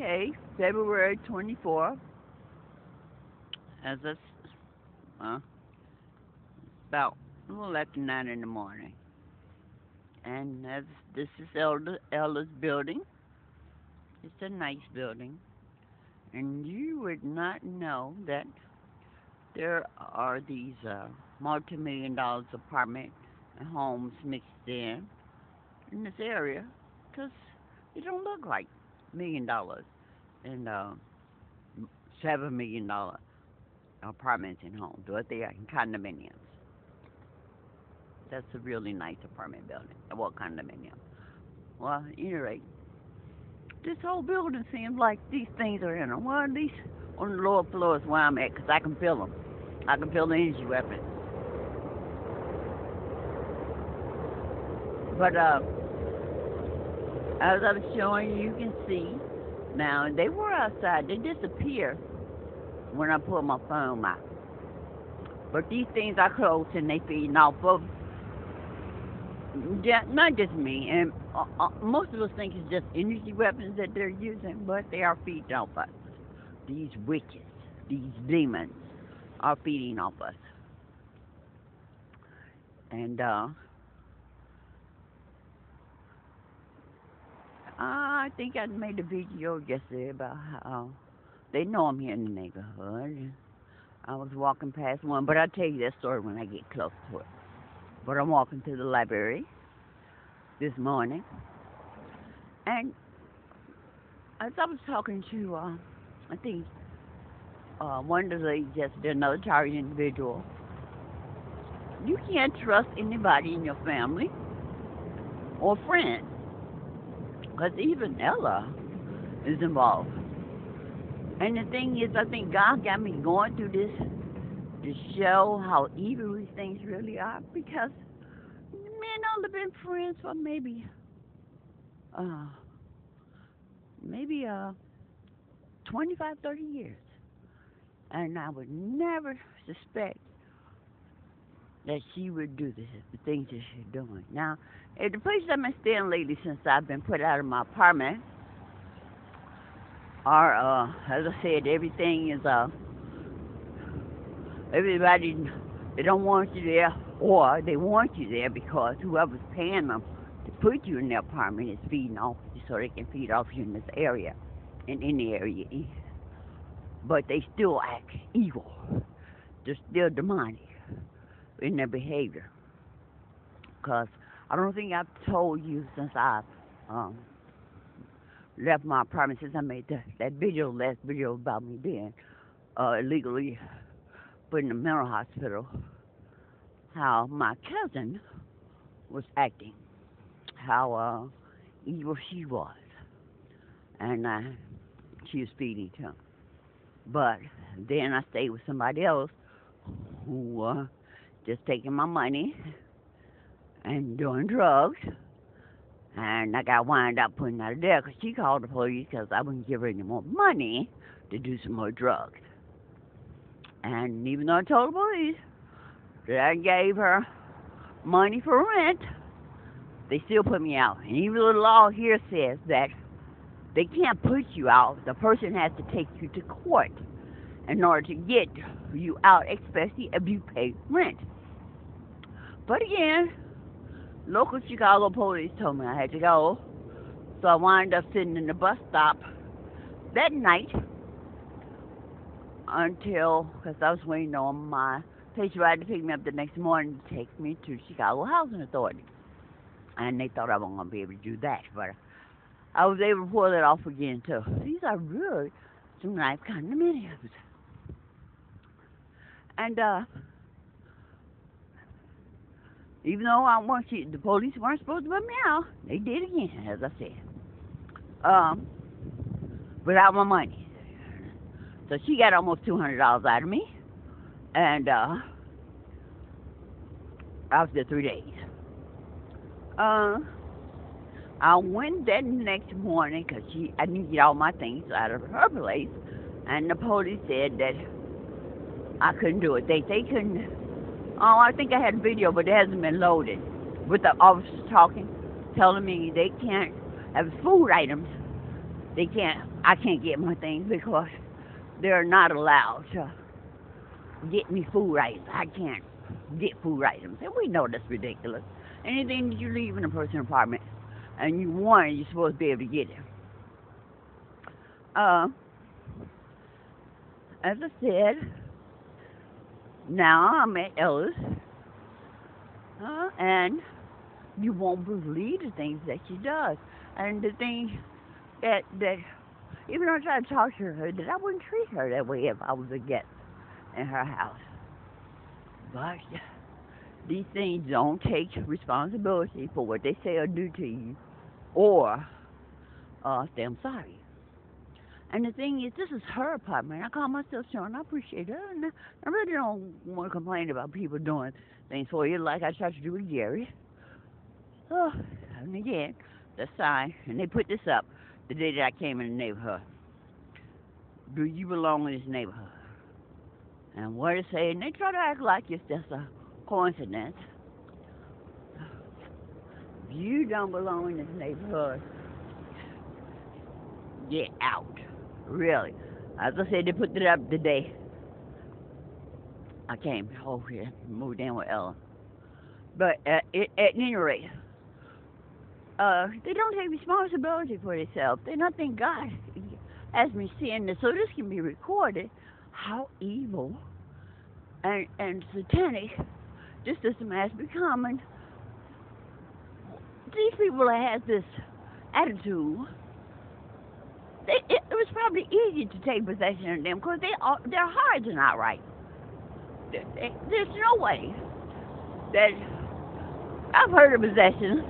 Okay, February 24th, as it's uh, about a little after 9 in the morning. And as this is Ella's building, it's a nice building. And you would not know that there are these multi-million dollars apartment and homes mixed in this area because it don't look like $1 million and $7 million apartments and homes, but they are in condominiums. That's a really nice apartment building. Well, condominium. Well, at any rate, this whole building seems like these things are in them. Well, at least on the lower floor is where I'm at, because I can feel them. I can feel the energy weapons. But as I was showing you, you can see now they were outside. They disappear when I pull my phone out. But these things are close and they feeding off of not just me, and most of us think it's just energy weapons that they're using, but they are feeding off us. These witches, these demons are feeding off us. And I think I made a video yesterday about how they know I'm here in the neighborhood. I was walking past one, but I'll tell you that story when I get close to it. But I'm walking to the library this morning, and as I was talking to, I think one of the ladies yesterday, another target individual, you can't trust anybody in your family or friends, because even Ella is involved. And the thing is, I think God got me going through this to show how evil these things really are, because me and Ella have been friends for maybe 25, 30 years. And I would never suspect that she would do this, the things that she's doing. Now, at the place I've been staying lately since I've been put out of my apartment, as I said, everything is, everybody, they don't want you there, or they want you there because whoever's paying them to put you in their apartment is feeding off you so they can feed off you in this area, in any area. But they still act evil. They're still demonic in their behavior. Because I don't think I've told you since I've left my apartment, since I made that video, last video about me being illegally put in a mental hospital, how my cousin was acting, how evil she was, and she was feeding him. But then I stayed with somebody else who just taking my money and doing drugs, and I got wound up putting out of there because she called the police because I wouldn't give her any more money to do some more drugs. And even though I told the police that I gave her money for rent, they still put me out. And even though the law here says that they can't put you out, the person has to take you to court in order to get you out, especially if you pay rent. But again, local Chicago police told me I had to go, so I wound up sitting in the bus stop that night until, because I was waiting on my police ride to pick me up the next morning to take me to Chicago Housing Authority. And they thought I wasn't going to be able to do that, but I was able to pull it off again too. These are really some nice condominiums. And even though the police weren't supposed to put me out, they did again, as I said. Without my money. So she got almost $200 out of me, and I was there 3 days. I went that next morning because I didn't get all my things out of her place, and the police said that I couldn't do it. They couldn't. Oh, I think I had a video, but it hasn't been loaded. With the officers talking, telling me they can't have food items I can't get my things because they're not allowed to get me food items. I can't get food items. And we know that's ridiculous. Anything that you leave in a person's apartment and you want it, you're supposed to be able to get it. As I said, now I'm at Ellis, and you won't believe the things that she does. And the thing that even though I try to talk to her, that I wouldn't treat her that way if I was a guest in her house. But these things don't take responsibility for what they say or do to you, or say I'm sorry. And the thing is, this is her apartment. I call myself Sean. I appreciate her, and I really don't want to complain about people doing things for you like I tried to do with Gary. Oh, and again, the sign, and they put this up the day that I came in the neighborhood. Do you belong in this neighborhood? And what it say? And they try to act like it's just a coincidence. You don't belong in this neighborhood. Get out. Really. As I said, they put it up the day I came over here, moved in with Ella. But at any rate, they don't take responsibility for themselves. They don't think God has me seeing this, so this can be recorded. How evil and satanic this system has become. And these people that have this attitude, it was probably easy to take possession of them because their hearts are not right. There's no way that I've heard of possession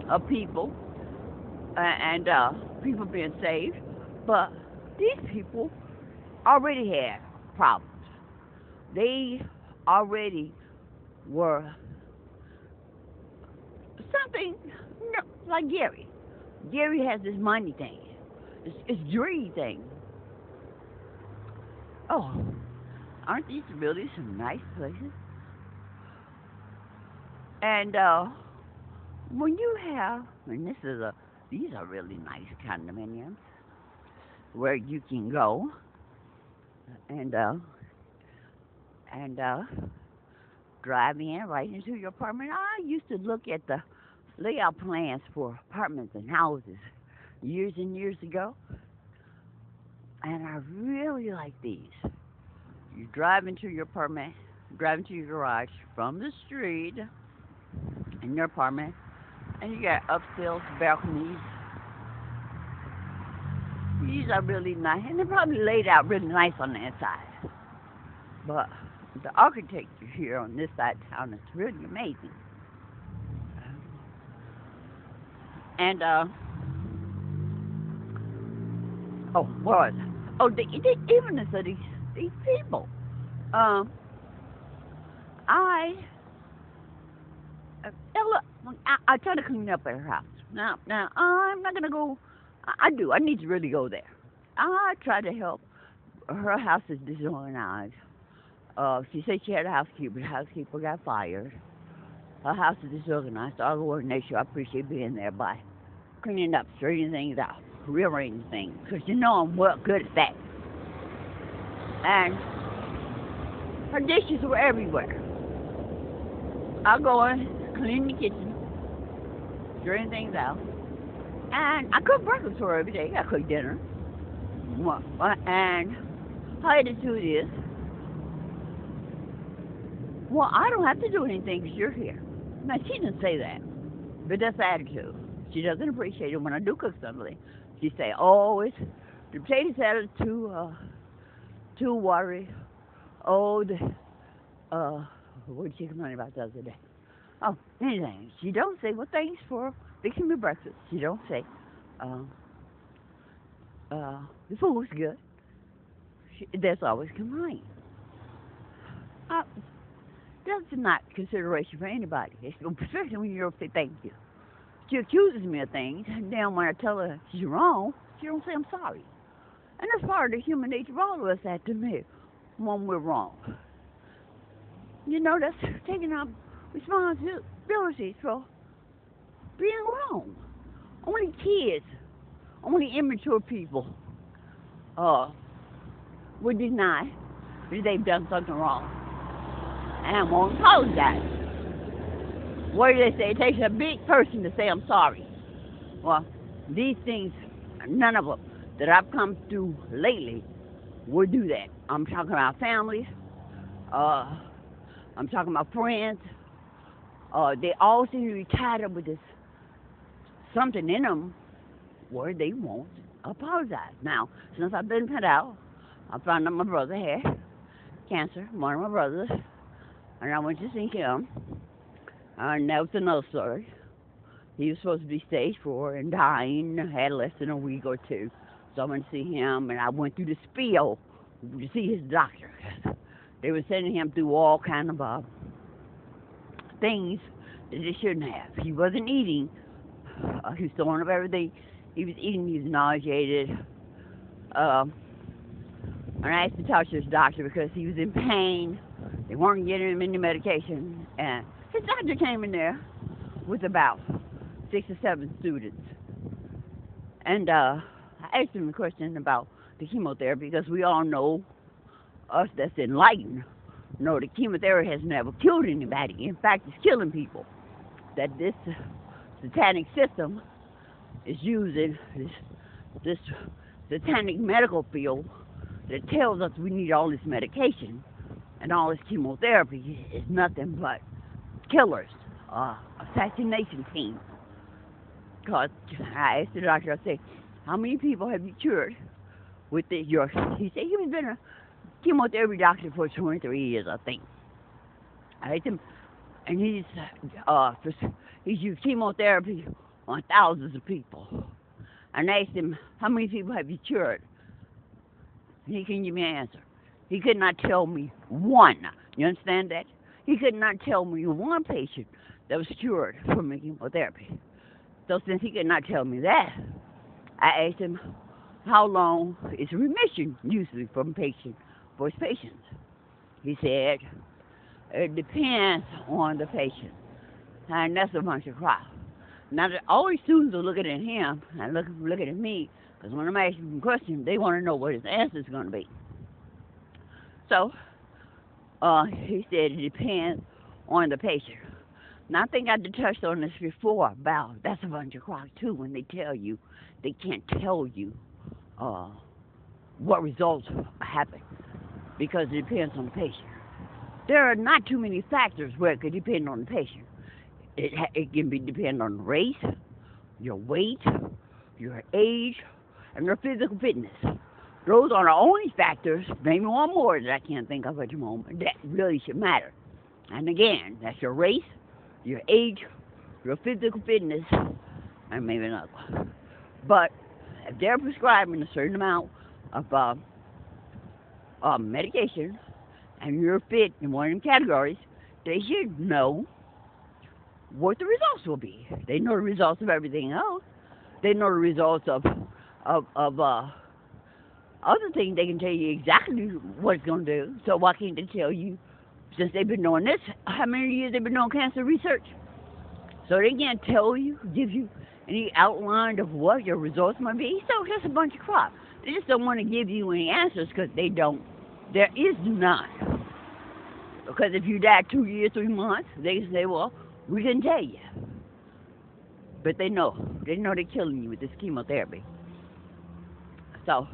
of people and people being saved, but these people already had problems. They already were something like Gary. Gary has this money thing. It's greed thing. Oh, aren't these really some nice places? And when you have, and these are really nice condominiums where you can go and drive in right into your apartment. I used to look at the layout plans for apartments and houses years and years ago, and I really like these. You drive into your apartment, drive into your garage from the street in your apartment, and you got upstairs balconies. These are really nice, and they're probably laid out really nice on the inside. But the architecture here on this side of town is really amazing. And oh, what was it? Oh, even these people. Ella, I try to clean up at her house. Now, I'm not gonna go. I do. I need to really go there. I try to help. Her house is disorganized. She said she had a housekeeper. The housekeeper got fired. Her house is disorganized. So I'll go over and make sure. I appreciate being there by cleaning up, straightening things out, rearranging things. Because you know I'm well good at that. And her dishes were everywhere. I'll go in, clean the kitchen, straighten things out. And I cook breakfast for her every day. I cook dinner. And her attitude is, well, I don't have to do anything because you're here. Now, she didn't say that, but that's the attitude. She doesn't appreciate it when I do cook something. She say, oh, the potato salad too watery. Oh, what did she complain about the other day? Oh, anything. She don't say, well, thanks for fixing me breakfast. She don't say, the food was good. There's always complaint. That's not consideration for anybody, especially when you don't say thank you. She accuses me of things, and then when I tell her she's wrong, she don't say I'm sorry. And that's part of the human nature of all of us have to admit when we're wrong. You know, that's taking up responsibilities for being wrong. Only only immature people would deny that they've done something wrong and won't apologize. What do they say? It takes a big person to say I'm sorry. Well, these things, none of them that I've come through lately would do that. I'm talking about families. I'm talking about friends. They all seem to be tied up with this something in them where they won't apologize. Now, since I've been put out, I found out my brother had cancer, one of my brothers, and I went to see him. And that was another story. He was supposed to be stage 4 and dying, had less than a week or two. So I went to see him, and I went through the spiel to see his doctor. They were sending him through all kind of things that they shouldn't have. He wasn't eating. He was throwing up everything. He was eating. He was nauseated. And I asked to talk to his doctor because he was in pain. They weren't getting him any medication. And his doctor came in there with about 6 or 7 students. And I asked him a question about the chemotherapy because we all know, us that's enlightened, know that chemotherapy has never killed anybody. In fact, it's killing people. That this satanic system is using this satanic medical field that tells us we need all this medication and all this chemotherapy is nothing but killers, assassination teams. Because I asked the doctor, I said, how many people have you cured with this? He said he's been a chemotherapy doctor for 23 years, I think. I asked him, and he's used chemotherapy on thousands of people. And I asked him, how many people have you cured? And he couldn't give me an answer. He could not tell me one. You understand that? He could not tell me one patient that was cured from chemotherapy. So since he could not tell me that, I asked him, how long is remission usually for his patients? He said, it depends on the patient. And that's a bunch of crap. Now, all these students are looking at him and looking at me, because when I'm asking them questions, they want to know what his answer is going to be. So, he said it depends on the patient. Now, I think I touched on this before about that's a bunch of crap, too, when they tell you, they can't tell you what results happen, because it depends on the patient. There are not too many factors where it could depend on the patient. It can depend on race, your weight, your age, and your physical fitness. Those are the only factors, maybe one more that I can't think of at the moment, that really should matter. And again, that's your race, your age, your physical fitness, and maybe another one. But if they're prescribing a certain amount of medication, and you're fit in one of them categories, they should know what the results will be. They know the results of everything else. They know the results of other things. They can tell you exactly what it's going to do. So why can't they tell you, since they've been doing this, how many years they've been doing cancer research? So they can't tell you, give you any outline of what your results might be. So that's a bunch of crap. They just don't want to give you any answers because they don't. There is none. Because if you die 2 years, 3 months, they say, well, we didn't tell you. But they know. They know they're killing you with this chemotherapy. So,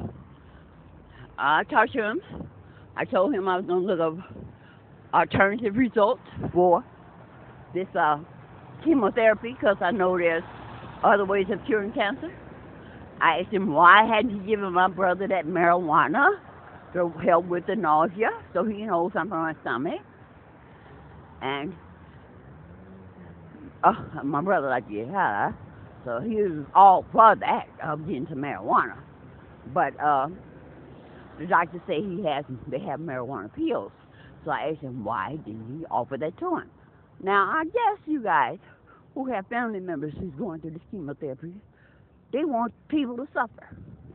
I talked to him. I told him I was going to look up alternative results for this chemotherapy because I know there's other ways of curing cancer. I asked him why hadn't he given my brother that marijuana to help with the nausea so he can hold something on his stomach. And my brother liked to get high, so he was all for that, getting some marijuana. But the doctor said they have marijuana pills. So I asked him why didn't he offer that to him. Now, I guess you guys who have family members who's going through this chemotherapy, they want people to suffer.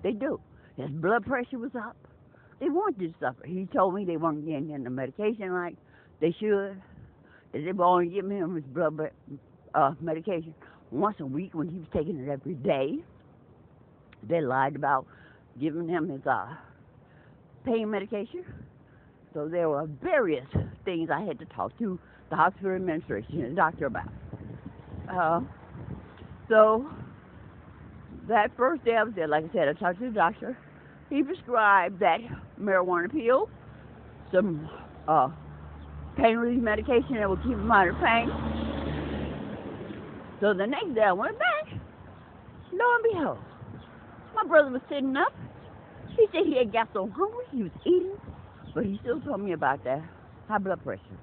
They do. His blood pressure was up. They want you to suffer. He told me they weren't getting him the medication like they should. That they were only giving him his blood medication once a week when he was taking it every day. They lied about giving him his pain medication. So there were various things I had to talk to the hospital administration and the doctor about. Uh, so that first day I was there, like I said, I talked to the doctor. He prescribed that marijuana pill, some pain relief medication that would keep him out of pain. So the next day I went back. Lo and behold, my brother was sitting up. He said he had got so hungry he was eating, but he still told me about that high blood pressure.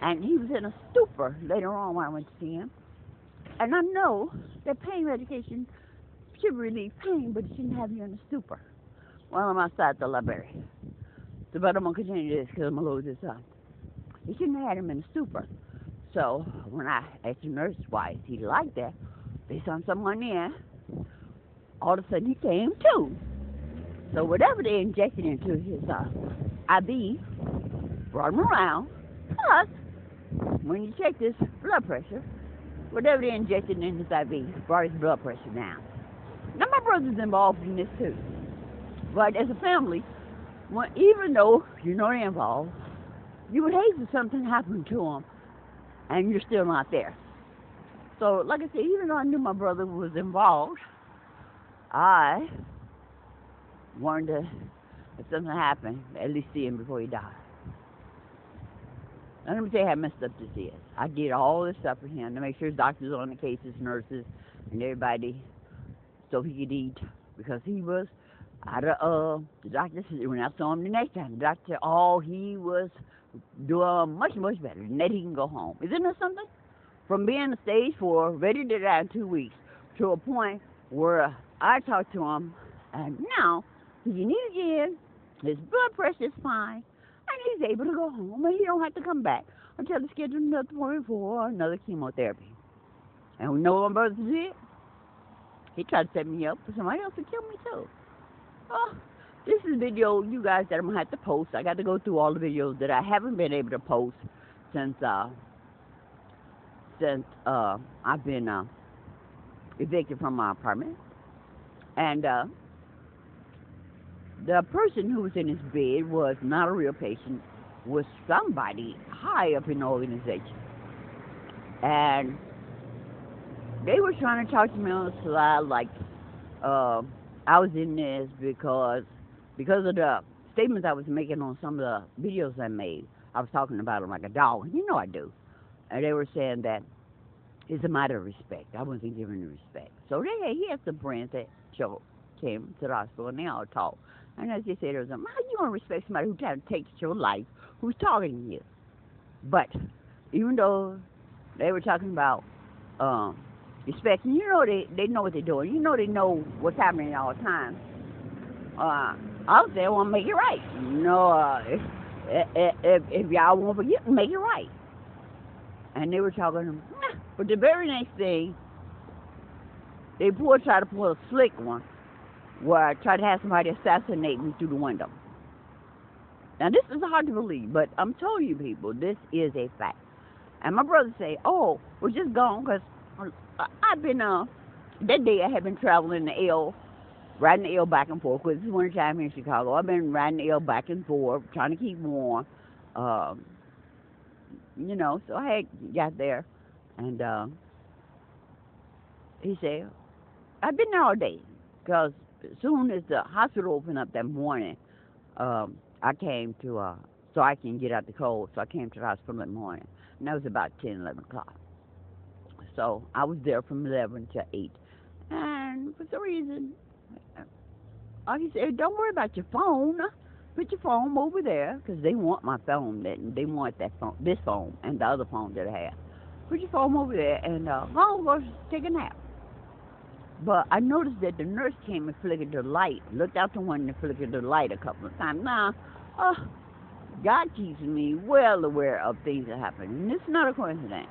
And he was in a stupor later on when I went to see him. And I know that pain medication should relieve pain, but it shouldn't have you in a stupor. Well, I'm outside the library. So, but I'm going to continue this because I'm going to load this up. He shouldn't have had him in a stupor. So when I asked the nurse why he liked that, they sent someone in. All of a sudden he came too. So whatever they injected into his IV brought him around. Plus, when you check his blood pressure, whatever they injected in his IV brought his blood pressure down. Now my brother's involved in this too. But as a family, even though you know they're involved, you would hate for something to happen to them and you're still not there. So, like I said, even though I knew my brother was involved, I wanted to, if something happened, at least see him before he died. Now, let me tell you how messed up this is. I did all this stuff for him to make sure his doctors on the cases, nurses, and everybody, so he could eat, because he was out of, the doctor said, when I saw him the next time, the doctor said, oh, he was doing much, much better, and that he can go home. Isn't that something? From being a stage 4, ready to die in 2 weeks, to a point where I talked to him, and now he can eat again, his blood pressure is fine, and he's able to go home, and he don't have to come back until they schedule another appointment for another chemotherapy. And we know what my brother did. He tried to set me up for somebody else to kill me too. Oh, this is a video, you guys, that I'm going to have to post. I got to go through all the videos that I haven't been able to post since I've been evicted from my apartment. And the person who was in his bed was not a real patient, was somebody high up in the organization. And they were trying to talk to me on the slide like I was in this because of the statements I was making on some of the videos I made. I was talking about them like a dog. You know I do. And they were saying that it's a matter of respect. I wasn't giving the respect. So he had some friends that came to the hospital, and they all talked. And as they said, how you want to respect somebody who's trying to take your life, who's talking to you? But even though they were talking about respect, and you know they know what they're doing. You know they know what's happening all the time. I was there, want to make it right. You know, if y'all want to forget, make it right. And they were talking, but the very next thing, they tried to pull a slick one, where I tried to have somebody assassinate me through the window. Now this is hard to believe, but I'm telling you people, this is a fact. And my brother say, oh, we're just gone, because I've been, that day I had been traveling the L, riding the L back and forth, because it's winter time here in Chicago. I've been riding the L back and forth, trying to keep warm. You know, so I had got there, and he said, I've been there all day, because as soon as the hospital opened up that morning, I came to, so I can get out the cold, so I came to the hospital that morning, and that was about 10, 11 o'clock. So I was there from 11 to 8, and for some reason, he said, don't worry about your phone. Put your phone over there, because they want my phone. They want that phone, this phone, and the other phone that I have. Put your phone over there, and go take a nap. But I noticed that the nurse came and flickered the light, looked out the window and flickered the light a couple of times. Now, God keeps me well aware of things that happen, and it's not a coincidence.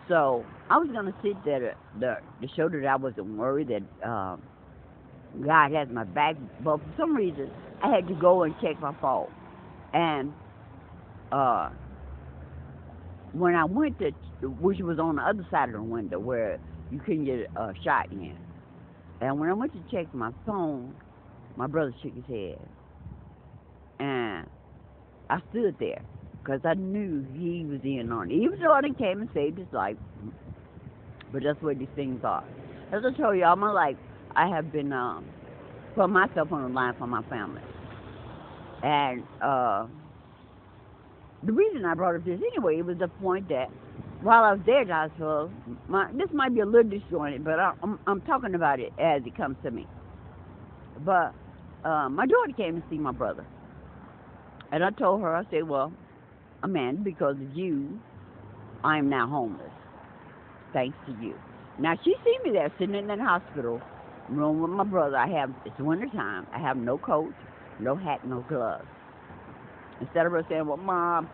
So I was going to sit there to show that I wasn't worried, that God has my back, but for some reason, I had to go and check my phone. And when I went to, which was on the other side of the window where you couldn't get a shot in, And when I went to check my phone, my brother shook his head. And I stood there because I knew he was in on it. Even though I didn't came and saved his life, but that's what these things are. As I told you, all my life, I have been putting myself on the line for my family. And the reason I brought up this anyway was the point that while I was there at the hospital, this might be a little disjointed, but I'm talking about it as it comes to me. But my daughter came to see my brother. And I told her, I said, well, Amanda, because of you, I am now homeless. Thanks to you. Now, she seen me there sitting in that hospital room with my brother. It's winter time. I have no coat, no hat, no gloves. Instead of her saying, well, Mom,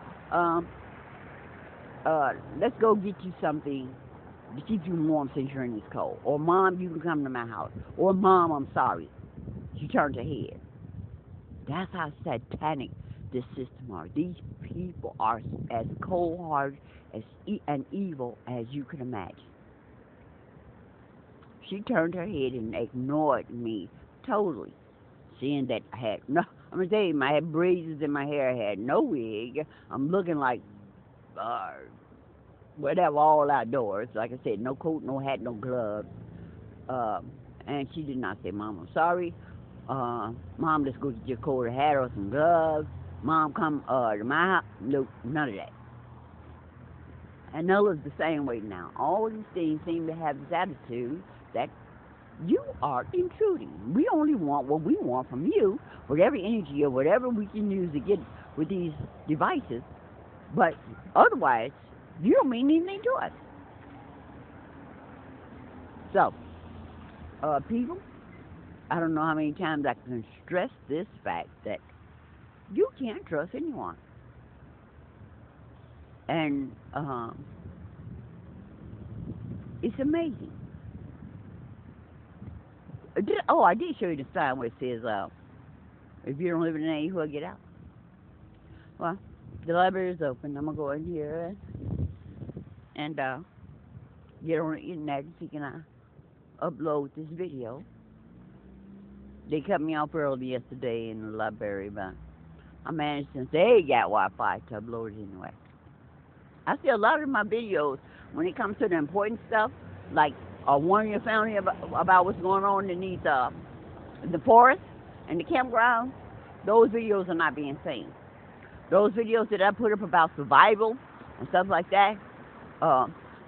let's go get you something to keep you warm since you're in this cold. Or, Mom, you can come to my house. Or, Mom, I'm sorry. She turned her head. That's how satanic this system are. These people are as cold-hearted and evil as you can imagine. She turned her head and ignored me totally, seeing that I had no. I'm gonna tell you, I had braids in my hair, I had no wig. I'm looking like whatever, all outdoors. Like I said, no coat, no hat, no gloves. And she did not say, Mom, I'm sorry. Mom, let's go get your coat or hat or some gloves. Mom, come to my house. No, none of that. And Noah's the same way now. All these things seem to have this attitude that you are intruding. We only want what we want from you, whatever energy or whatever we can use to get with these devices. But otherwise, you don't mean anything to us. So, people, I don't know how many times I can stress this fact that you can't trust anyone. And it's amazing. I did show you the sign where it says, if you don't live in the neighborhood, get out. Well, the library is open. I'm going to go in here and get on the internet so you can upload this video. They cut me off early yesterday in the library, but I managed, since they got Wi-Fi, to upload it anyway. I see a lot of my videos, when it comes to the important stuff, like warning your family about what's going on in the forest and the campground, those videos are not being seen. Those videos that I put up about survival and stuff like that,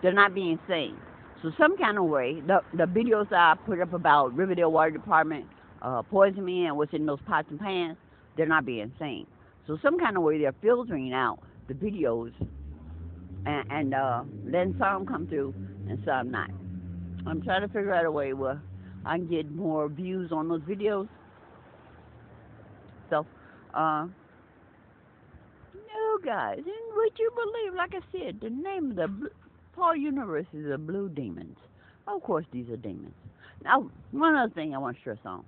they're not being seen. So some kind of way, the videos that I put up about Riverdale Water Department poisoning me and what's in those pots and pans, they're not being seen. So some kind of way they're filtering out the videos and letting some come through and some not. I'm trying to figure out a way where I can get more views on those videos. So, no, guys, and would you believe, like I said, the name of the Paul Universe is the Blue Demons. Of course, these are demons. Now, one other thing I want to stress on.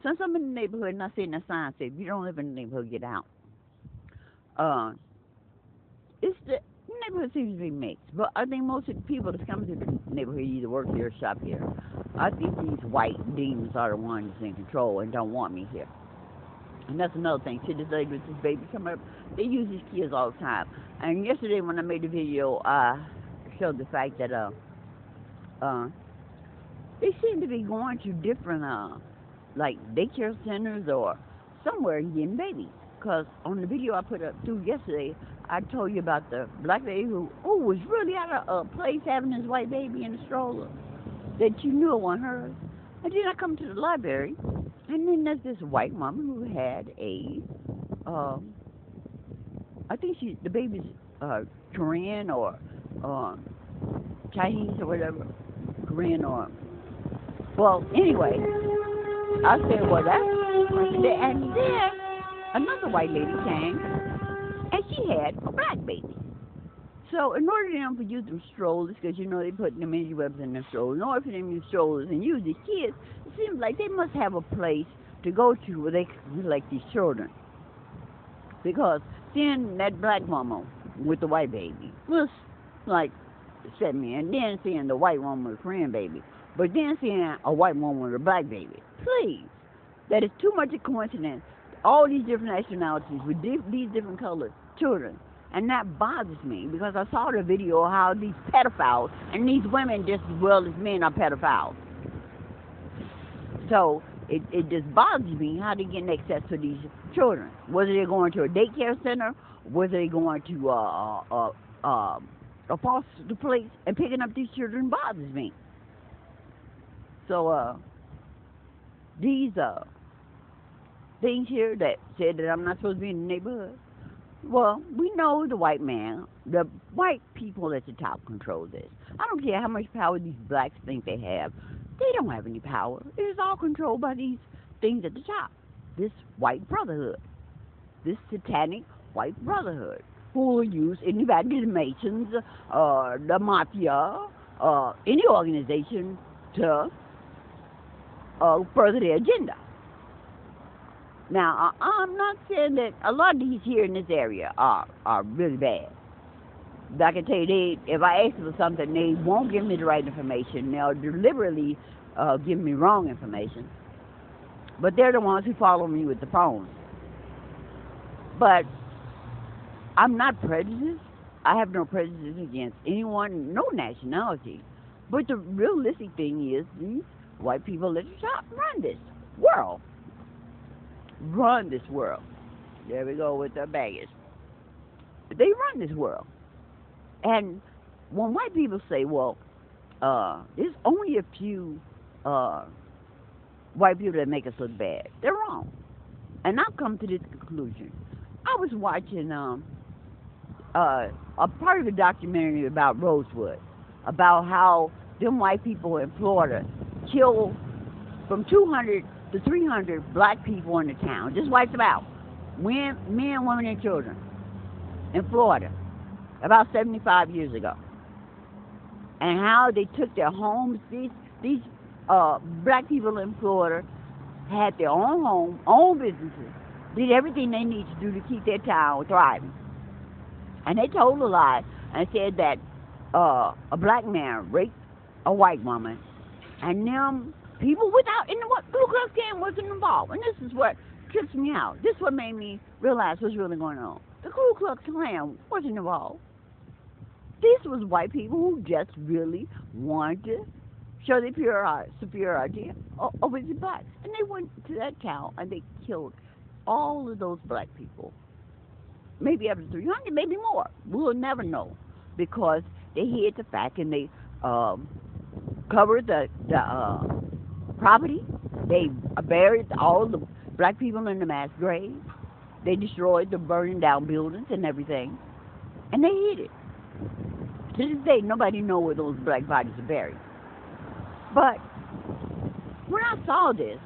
Since I'm in the neighborhood and I see in the sign say, if you don't live in the neighborhood, get out. It's the neighborhood seems to be mixed, but I think most of the people that come to the neighborhood either work here or shop here. I think these white demons are the ones in control and don't want me here. And that's another thing. See this lady with this baby coming up? They use these kids all the time. And yesterday when I made the video, I showed the fact that they seem to be going to different like daycare centers or somewhere and getting babies. Because on the video I put up through yesterday, I told you about the black lady who was really out of place having his white baby in a stroller that you knew it wasn't hers. And then I come to the library, and then there's this white woman who had a, I think the baby's Korean or Chinese or whatever, Korean or, well, anyway, I said, well, that's, and then another white lady came, and she had a black baby. So in order for them to use them strollers, because you know they put them anywebs in their strollers, in order for them to use strollers and use these kids, it seems like they must have a place to go to where they can collect these children. Because seeing that black woman with the white baby was like upset me, and then seeing the white woman with the Korean baby but then seeing a white woman with a black baby. Please. That is too much of a coincidence. All these different nationalities with these different colored children. And that bothers me because I saw the video of how these pedophiles, and these women just as well as men are pedophiles. So it just bothers me how they get access to these children. Whether they're going to a daycare center, whether they're going to a foster place and picking up these children bothers me. So these things here that said that I'm not supposed to be in the neighborhood. Well, we know the white people at the top control this. I don't care how much power these blacks think they have. They don't have any power. It is all controlled by these things at the top. This white brotherhood. This satanic white brotherhood. Who will use anybody, the Masons, the Mafia, any organization to further their agenda. Now, I'm not saying that a lot of these here in this area are really bad. But I can tell you, if I ask for something, they won't give me the right information. They'll deliberately give me wrong information. But they're the ones who follow me with the phone. But I'm not prejudiced. I have no prejudice against anyone, no nationality. But the realistic thing is these white people at the top run this world. Run this world. There we go with the baggage. They run this world. And when white people say, well, there's only a few white people that make us look bad, they're wrong. And I've come to this conclusion. I was watching a part of a documentary about Rosewood, about how them white people in Florida killed from 200 to 300 black people in the town, just wiped them out, men, women, and children, in Florida, about 75 years ago. And how they took their homes. These black people in Florida had their own home, own businesses, did everything they need to do to keep their town thriving. And they told a lie and said that a black man raped a white woman, and them people without, and what Ku Klux Klan wasn't involved. And this is what trips me out. This is what made me realize what's really going on. The Ku Klux Klan wasn't involved. This was white people who just really wanted to show their superiority over the blacks. And they went to that town and they killed all of those black people. Maybe up to 300, maybe more. We'll never know, because they hid the fact and they covered the property. They buried all the black people in the mass grave. They destroyed the burning down buildings and everything, and they hid it. To this day, nobody knows where those black bodies are buried. But when I saw this,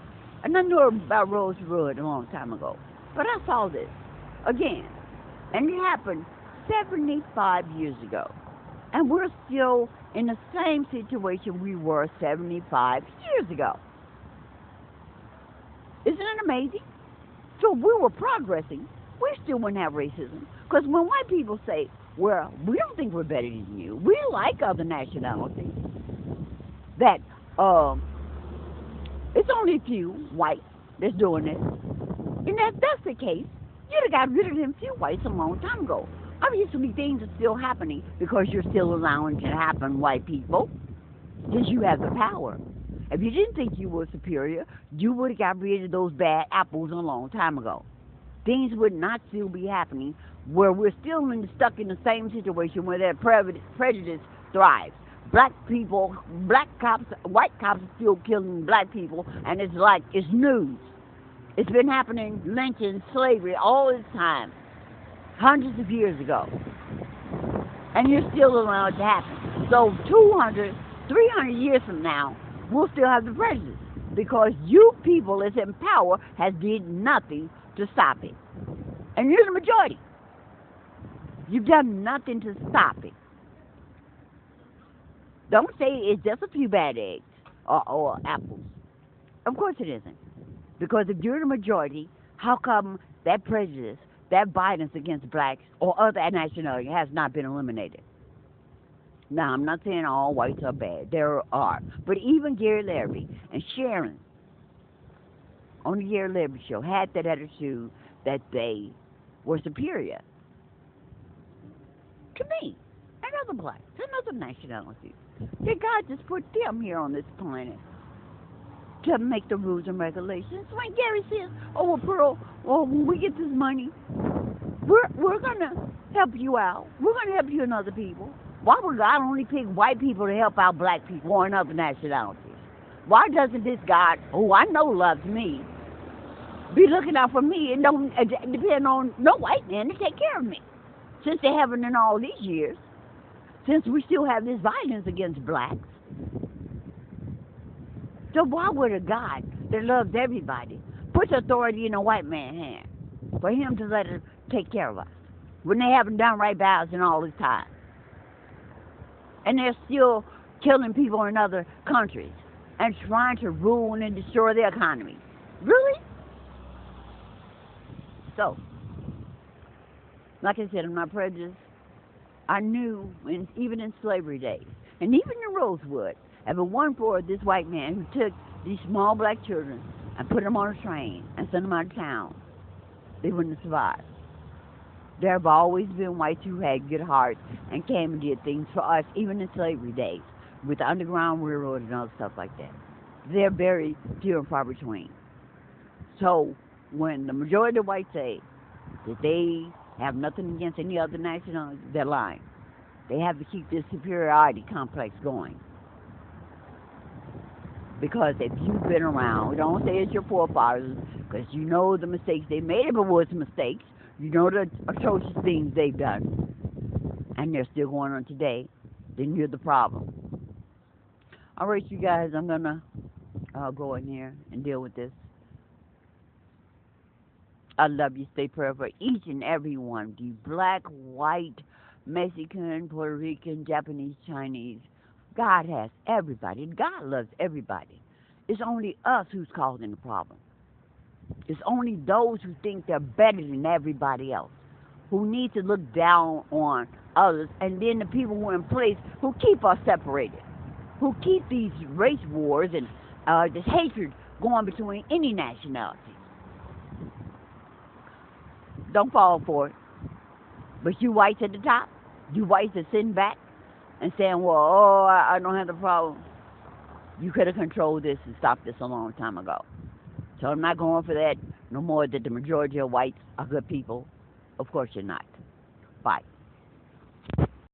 and I knew about Rosewood a long time ago, but I saw this again, and it happened 75 years ago, and we're still in the same situation we were 75 years ago. Isn't it amazing? So we were progressing. We still wouldn't have racism. Because when white people say, well, we don't think we're better than you, we like other nationalities, that it's only a few whites that's doing this. And if that's the case, you'd have got rid of them few whites a long time ago. Obviously, things are still happening because you're still allowing it to happen, white people, since you have the power. If you didn't think you were superior, you would have got rid of those bad apples a long time ago. Things would not still be happening where we're still stuck in the same situation where that prejudice thrives. Black people, black cops, white cops are still killing black people, and it's like it's news. It's been happening, lynching, slavery, all this time, hundreds of years ago. And you're still allowed it to happen. So 200, 300 years from now, we'll still have the prejudice because you people that's in power has did nothing to stop it. And you're the majority. You've done nothing to stop it. Don't say it's just a few bad eggs or apples. Of course it isn't. Because if you're the majority, how come that prejudice, that bias against blacks or other nationality has not been eliminated? Now, I'm not saying all whites are bad. There are. But even Gary Larry and Sharon on the Gary Larry show had that attitude that they were superior to me and other blacks and other nationalities. That God just put them here on this planet to make the rules and regulations. When Gary says, "Oh, well, Pearl, well, when we get this money, we're gonna help you out. We're gonna help you and other people." Why would God only pick white people to help out black people or other nationalities? Why doesn't this God, who I know loves me, be looking out for me and don't depend on no white man to take care of me? Since they haven't in all these years, since we still have this violence against blacks. So why would a God that loves everybody put authority in a white man's hand for him to let us take care of us when they haven't done right by us in all this time? And they're still killing people in other countries and trying to ruin and destroy their economy. Really? So, like I said, I'm not prejudiced. I knew, even in slavery days, and even in Rosewood, if it weren't for this white man who took these small black children and put them on a train and sent them out of town, they wouldn't have survived. There have always been whites who had good hearts and came and did things for us, even in slavery days, with the Underground Railroad and other stuff like that. They're very few and far between. So, when the majority of whites say that they have nothing against any other nationality, they're lying. They have to keep this superiority complex going. Because if you've been around, don't say it's your forefathers, because you know the mistakes they made. If it was mistakes, you know the atrocious things they've done, and they're still going on today, then you're the problem. All right, you guys, I'm going to go in here and deal with this. I love you. Stay prayerful for each and every one. You black, white, Mexican, Puerto Rican, Japanese, Chinese. God has everybody. God loves everybody. It's only us who's causing the problem. It's only those who think they're better than everybody else, who need to look down on others, and then the people who are in place who keep us separated, who keep these race wars and this hatred going between any nationality. Don't fall for it. But you whites at the top, you whites are sitting back and saying, well, I don't have the problem. You could have controlled this and stopped this a long time ago. So I'm not going for that no more that the majority of whites are good people. Of course you're not. Bye.